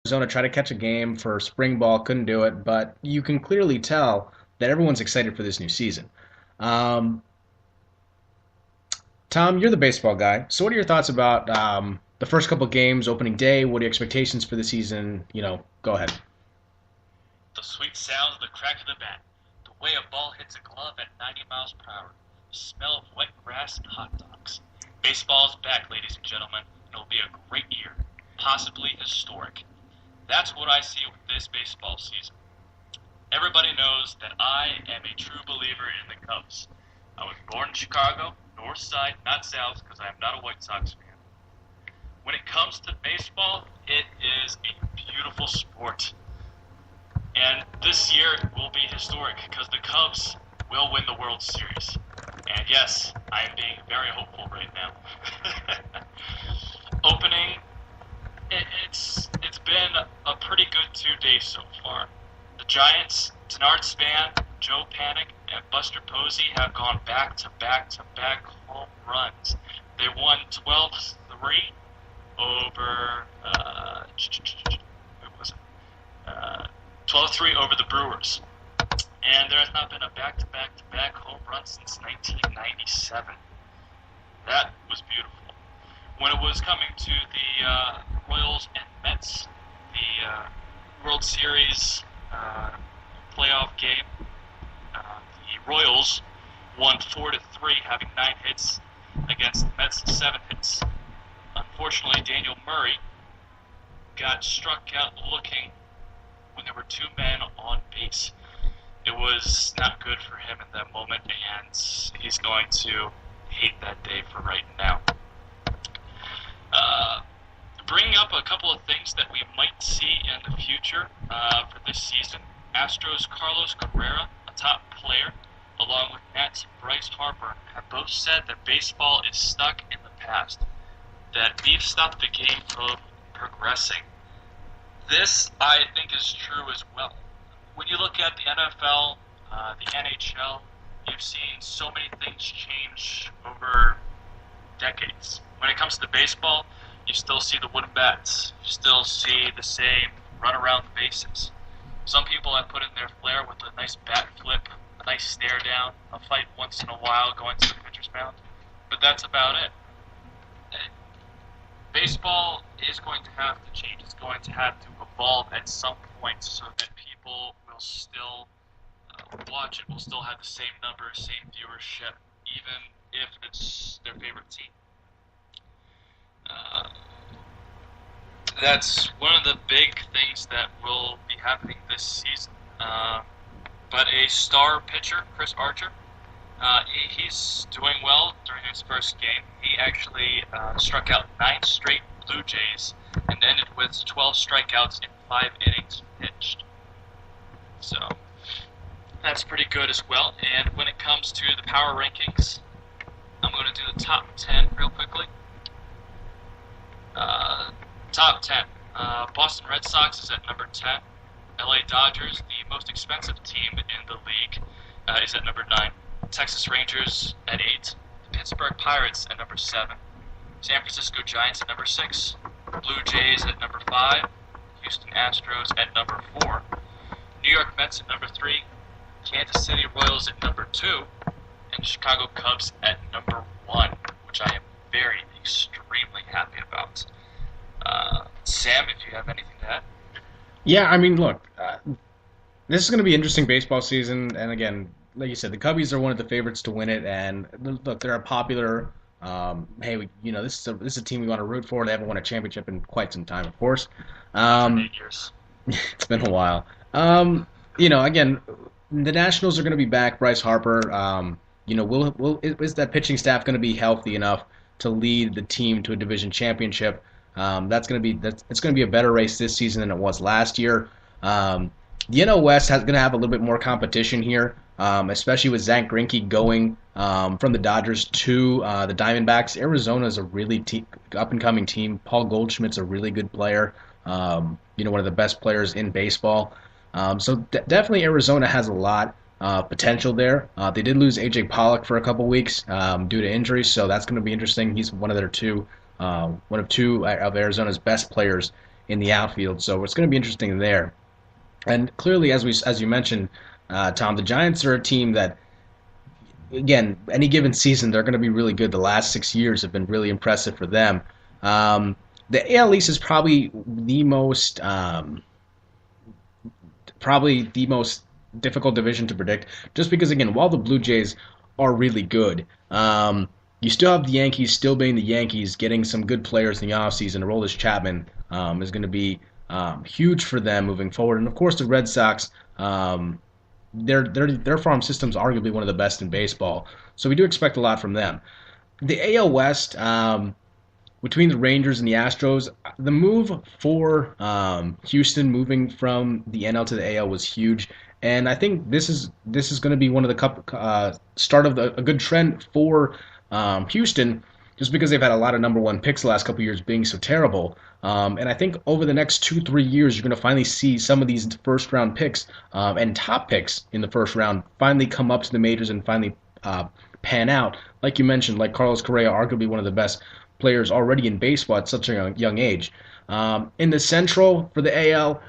Arizona tried to catch a game for spring ball, couldn't do it, but you can clearly tell that everyone's excited for this new season. Um, Tom, you're the baseball guy, so what are your thoughts about the first couple games, opening day? What are your expectations for the season? Go ahead. The sweet sound of the crack of the bat, the way a ball hits a glove at 90 miles per hour, the smell of wet grass and hot dogs. Baseball is back, ladies and gentlemen, and it'll be a great year, possibly historic. That's what I see with this baseball season. Everybody knows that I am a true believer in the Cubs. I was born in Chicago, north side, not south, because I am not a White Sox fan. When it comes to baseball, it is a beautiful sport. And this year will be historic because the Cubs will win the World Series. And yes, I am being very hopeful right now. Opening, it's been a pretty good 2 days so far. The Giants, Denard Span, Joe Panic, and Buster Posey have gone back-to-back-to-back home runs. They won 12-3 over, who was it? 12-3 over the Brewers. And there has not been a back-to-back-to-back home run since 1997. That was beautiful. When it was coming to the Royals and Mets, the World Series playoff game, the Royals won 4-3, having 9 hits against the Mets' 7 hits. Unfortunately, Daniel Murray got struck out looking when there were 2 men on base. It was not good for him in that moment, and he's going to hate that day for right now. Bringing up a couple of things that we might see in the future for this season. Astros' Carlos Correa, a top player, along with Nats' Bryce Harper, have both said that baseball is stuck in the past, that we've stopped the game from progressing. This, I think, is true as well. When you look at the NFL, the NHL, you've seen so many things change over decades. When it comes to baseball, you still see the wooden bats. You still see the same run around the bases. Some people have put in their flair with a nice bat flip, a nice stare down, a fight once in a while going to the pitcher's mound. But that's about it. Baseball is going to have to change. It's going to have to evolve at some point so that people will still watch it, will still have the same numbers, same viewership, even if it's their favorite team. That's one of the big things that will be happening this season. But a star pitcher, Chris Archer, he's doing well during his first game. He actually struck out 9 straight Blue Jays and ended with 12 strikeouts in 5 innings pitched. So that's pretty good as well. And when it comes to the power rankings, I'm going to do the top 10 real quickly. Top 10. Boston Red Sox is at number 10. LA Dodgers, the most expensive team in the league, is at number 9. Texas Rangers at 8. The Pittsburgh Pirates at number 7. San Francisco Giants at number 6. Blue Jays at number 5. Houston Astros at number 4. New York Mets at number 3. Kansas City Royals at number 2. And Chicago Cubs at number 1, which I am very extremely happy about. Sam, if you have anything to add. Yeah, I mean, look, this is going to be an interesting baseball season, and again, like you said, the Cubbies are one of the favorites to win it, and look, they're a popular. Hey, this is a team we want to root for. They haven't won a championship in quite some time, of course. Not for 8 years. It's been a while. Again, the Nationals are going to be back. Bryce Harper. Is that pitching staff going to be healthy enough to lead the team to a division championship? It's going to be a better race this season than it was last year. The NL West is going to have a little bit more competition here, especially with Zach Greinke going from the Dodgers to the Diamondbacks. Arizona is a really up-and-coming team. Paul Goldschmidt's a really good player, one of the best players in baseball. So definitely Arizona has a lot potential there. They did lose A.J. Pollock for a couple weeks due to injury, so that's going to be interesting. He's one of two of Arizona's best players in the outfield. So it's going to be interesting there. And clearly, as you mentioned, Tom, the Giants are a team that, again, any given season, they're going to be really good. The last 6 years have been really impressive for them. The AL East is probably the most difficult division to predict, just because, again, while the Blue Jays are really good, you still have the Yankees still being the Yankees, getting some good players in the offseason. Aroldis Chapman is going to be huge for them moving forward. And, of course, the Red Sox, their farm system's arguably one of the best in baseball. So we do expect a lot from them. The AL West, between the Rangers and the Astros, the move for Houston moving from the NL to the AL was huge, and I think this is going to be one of the start of a good trend for Houston, just because they've had a lot of number one picks the last couple of years being so terrible. And I think over the next 2-3 years, you're going to finally see some of these first round picks and top picks in the first round finally come up to the majors and finally pan out. Like you mentioned, like Carlos Correa, arguably one of the best players already in baseball at such a young age. In the Central for the AL,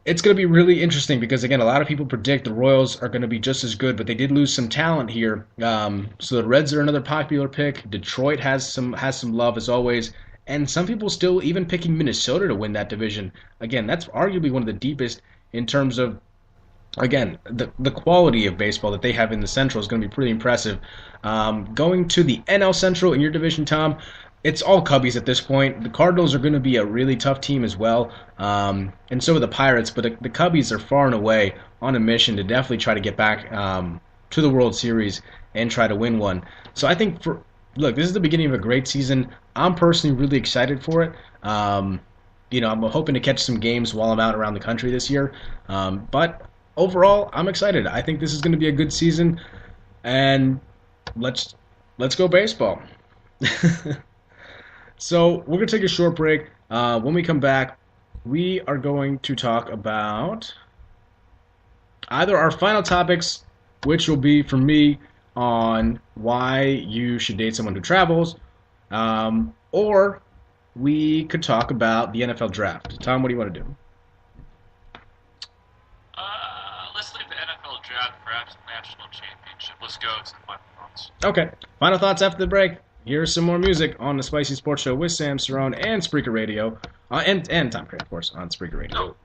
it's going to be really interesting because, again, a lot of people predict the Royals are going to be just as good, but they did lose some talent here. So the Reds are another popular pick. Detroit has some love, as always. And some people still even picking Minnesota to win that division. Again, that's arguably one of the deepest in terms of, again, the quality of baseball that they have in the Central is going to be pretty impressive. Going to the NL Central in your division, Tom, it's all Cubbies at this point. The Cardinals are going to be a really tough team as well, and so are the Pirates, but the Cubbies are far and away on a mission to definitely try to get back to the World Series and try to win one. So I think, look, this is the beginning of a great season. I'm personally really excited for it. I'm hoping to catch some games while I'm out around the country this year, but overall, I'm excited. I think this is going to be a good season, and let's go baseball. So we're going to take a short break. When we come back, we are going to talk about either our final topics, which will be for me on why you should date someone who travels, or we could talk about the NFL draft. Tom, what do you want to do? Let's leave the NFL draft, perhaps the national championship. Let's go to the final thoughts. Okay, final thoughts after the break. Here's some more music on the Spicy Sports Show with Sam Cerrone and Spreaker Radio, and Tom Craig, of course, on Spreaker Radio. No.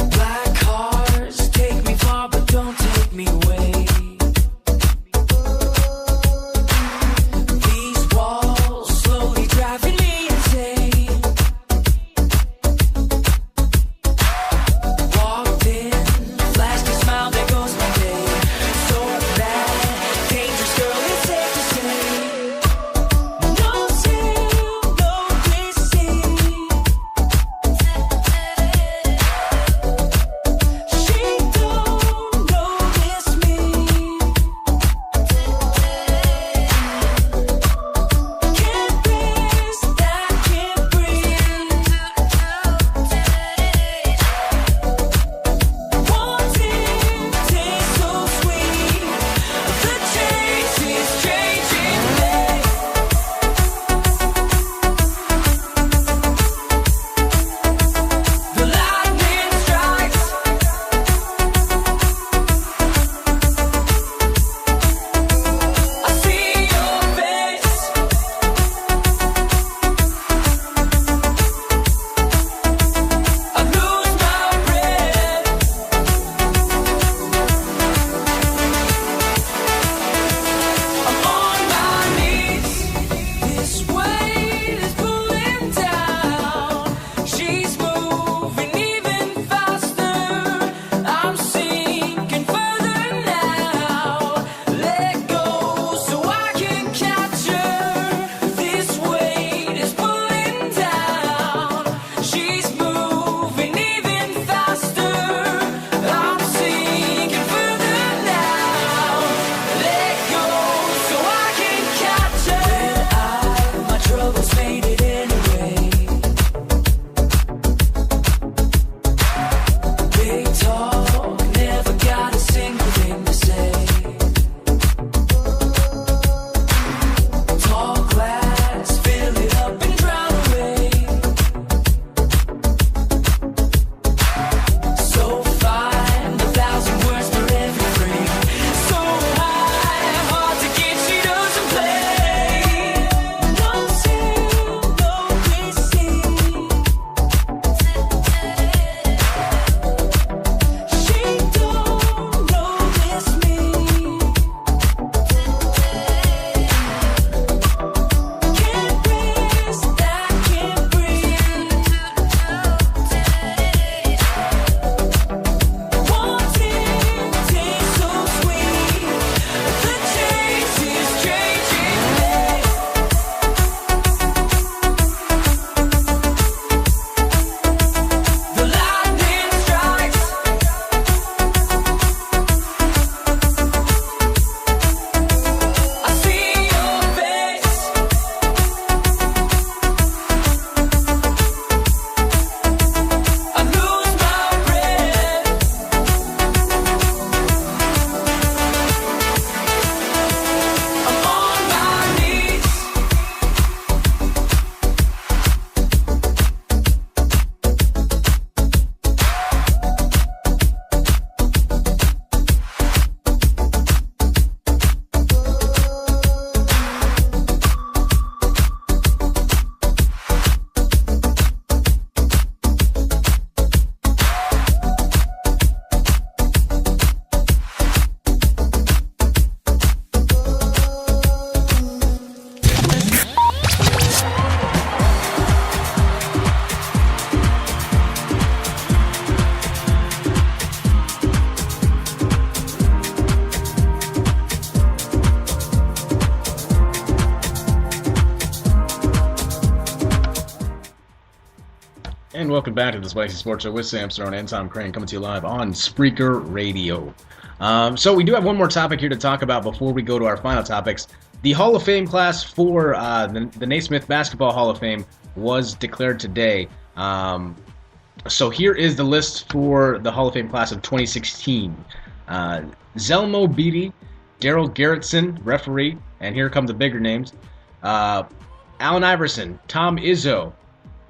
Black cars take me far, but don't welcome back to the Spicy Sports Show with Sam Stone and Tom Crane, coming to you live on Spreaker Radio. So we do have one more topic here to talk about before we go to our final topics. The Hall of Fame class for the Naismith Basketball Hall of Fame was declared today. So here is the list for the Hall of Fame class of 2016. Zelmo Beatty, Daryl Gerritsen, referee, and here come the bigger names. Allen Iverson, Tom Izzo,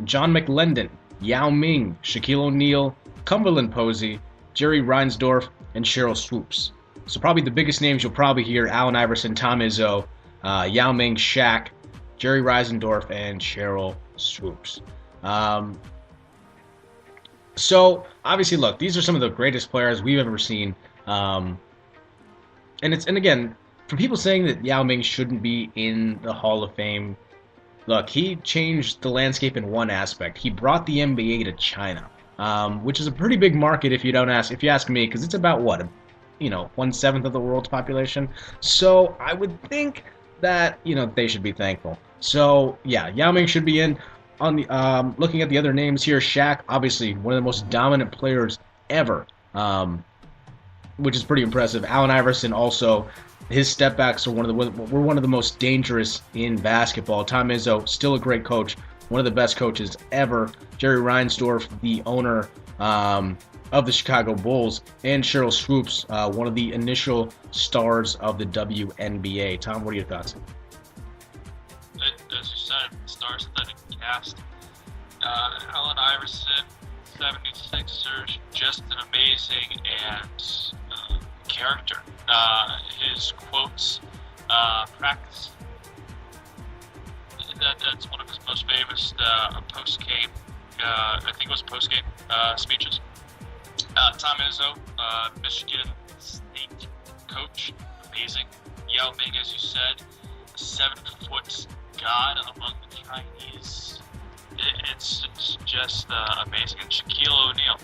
John McLendon, Yao Ming, Shaquille O'Neal, Cumberland Posey, Jerry Reinsdorf, and Cheryl Swoops. So probably the biggest names you'll probably hear: Allen Iverson, Tom Izzo, Yao Ming, Shaq, Jerry Reinsdorf, and Cheryl Swoops. So obviously, look, these are some of the greatest players we've ever seen. And again, for people saying that Yao Ming shouldn't be in the Hall of Fame, look, he changed the landscape in one aspect. He brought the NBA to China, which is a pretty big market if you ask me, because it's about 1/7 of the world's population. So I would think that they should be thankful. So yeah, Yao Ming should be in. On the looking at the other names here, Shaq, obviously one of the most dominant players ever, which is pretty impressive. Allen Iverson also. His step backs were one of the most dangerous in basketball. Tom Izzo, still a great coach, one of the best coaches ever. Jerry Reinsdorf, the owner of the Chicago Bulls, and Cheryl Swoops, one of the initial stars of the WNBA. Tom, what are your thoughts? As you said, star-studded cast. Allen Iverson, 76ers, just an amazing and character. His quotes, practice. That's one of his most famous post-game, I think it was post-game speeches. Tom Izzo, Michigan State coach, amazing. Yao Ming, as you said, 7-foot god among the Chinese. It's just amazing. And Shaquille O'Neal,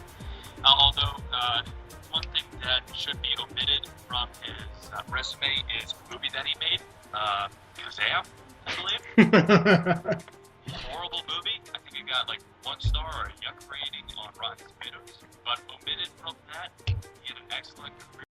although one thing that should be omitted from his resume is a movie that he made, Kazam, I believe. Horrible movie. I think it got like 1 star or a yuck rating on Rotten Tomatoes. But omitted from that, he had an excellent career.